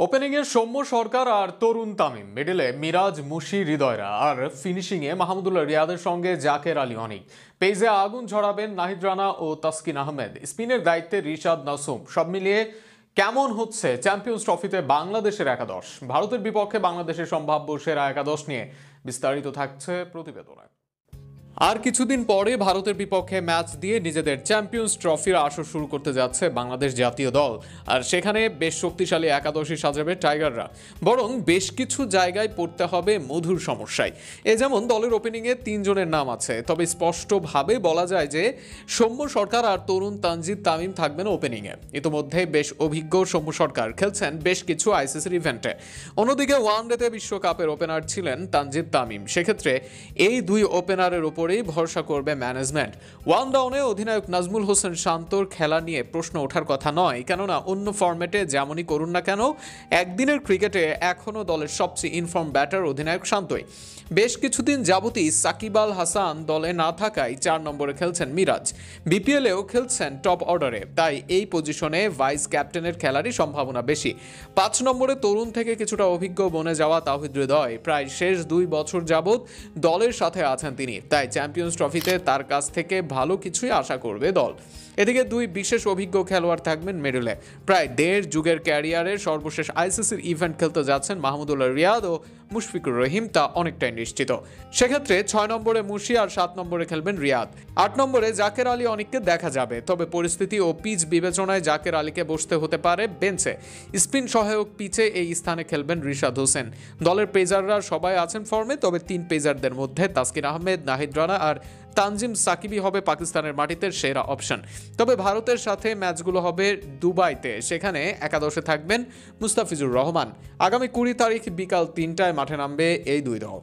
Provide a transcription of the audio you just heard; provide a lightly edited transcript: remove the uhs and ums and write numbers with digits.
Opening এ সৌম্য সরকার আর তরুণ তামিম, মিডলে মিরাজ, মুশি, হৃদয়রা, আর finishing এ মাহমুদুল্লাহ রিয়াদের সঙ্গে জাকের আলী অনিক। পেজে আগুন ঝরাবেন নাহিদ রানা ও তাসকিন আহমেদ। স্পিনের দায়িত্বে রিশাদ নাসুম। সব মিলিয়ে কেমন হচ্ছে চ্যাম্পিয়ন্স ট্রফিতে বাংলাদেশের একাদশ? ভারতের বিপক্ষে বাংলাদেশের সম্ভাব্য সেরা একাদশ নিয়ে বিস্তারিত থাকছে প্রতিবেদনে। আর কিছুদিন পরে ভারতের বিপক্ষে ম্যাচ দিয়ে নিজেদের চ্যাম্পিয়ন্স ট্রফির আসর শুরু করতে যাচ্ছে বাংলাদেশ জাতীয় দল। আর সেখানে বেশ শক্তিশালী একাদশী সাজাবে টাইগাররা। বরং বেশ কিছু জায়গায় পড়তে হবে মধুর সমস্যায়। যেমন দলের ওপেনিংয়ে 3 জনের নাম আছে, তবে স্পষ্টভাবে বলা যায় যে সৌম্য সরকার আর তরুণ তানজিদ তামিম থাকবেন ওপেনিংয়ে। ইতিমধ্যে বেশ অভিজ্ঞ সৌম্য সরকার খেলছেন বেশ কিছু আইসিসির ইভেন্টে। অন্যদিকে ওয়ানডেতে বিশ্বকাপের ওপেনার ছিলেন তানজিদ তামিম। সেক্ষেত্রে এই দুই ওপেনারের উপরেই ভরসা করবে ম্যানেজমেন্ট। ওয়ান ডাউনে অধিনায়ক নাজমুল হোসেন শান্তর খেলা নিয়ে প্রশ্ন ওঠার কথা নয়, কেননা অন্য ফরম্যাটে যেমনই করুন না কেন একদিনের ক্রিকেটে এখনও দলের সবচেয়ে ইনফর্ম ব্যাটার অধিনায়ক শান্তই। বেশ কিছুদিন যাবতই সাকিব আল হাসান দলে না থাকায় 4 নম্বরে খেলছেন মিরাজ। বিপিএলেও খেলছেন টপ অর্ডারে, তাই এই পজিশনে ভাইস ক্যাপ্টেনের খেলারই সম্ভাবনা বেশি। 5 নম্বরে তরুণ থেকে কিছুটা অভিজ্ঞ বনে যাওয়া তাওহিদ হৃদয়। প্রায় শেষ 2 বছর যাবৎ দলের সাথে আছেন তিনি, তাই চ্যাম্পিয়ন্স ট্রফিতে তার কাছ থেকে ভালো কিছুই আশা করবে দল। এদিকে 2 বিশেষ অভিজ্ঞ খেলোয়াড় থাকবেন মিডলে। প্রায় 1.5 যুগের ক্যারিয়ারের সর্বশেষ আইসিসির ইভেন্ট খেলতে যাচ্ছেন মাহমুদুল্লাহ রিয়াদ ও মুশফিকুর রহিম, তা অনেকটাই নিশ্চিত। সেক্ষেত্রে 6 নম্বরে মুশি আর 7 নম্বরে খেলবেন রিয়াদ। 8 নম্বরে জাকের আলী অনিককে দেখা যাবে, তবে পরিস্থিতি ও পিচ বিবেচনায় জাকের আলীকে বসতে হতে পারে বেঞ্চে। স্পিন সহায়ক পিচে এই স্থানে খেলবেন রিশাদ হোসেন। দলের পেজাররা সবাই আছেন ফর্মে, তবে 3 পেজারদের মধ্যে তাসকিন আহমেদ, নাহিদ রানা আর তানজিম সাকিবই হবে পাকিস্তানের মাটিতে সেরা অপশন। তবে ভারতের সাথে ম্যাচগুলো হবে দুবাইতে, সেখানে একাদশে থাকবেন মুস্তাফিজুর রহমান। আগামী 20 তারিখ বিকাল 3টায় মাঠে নামবে এই দুই দল।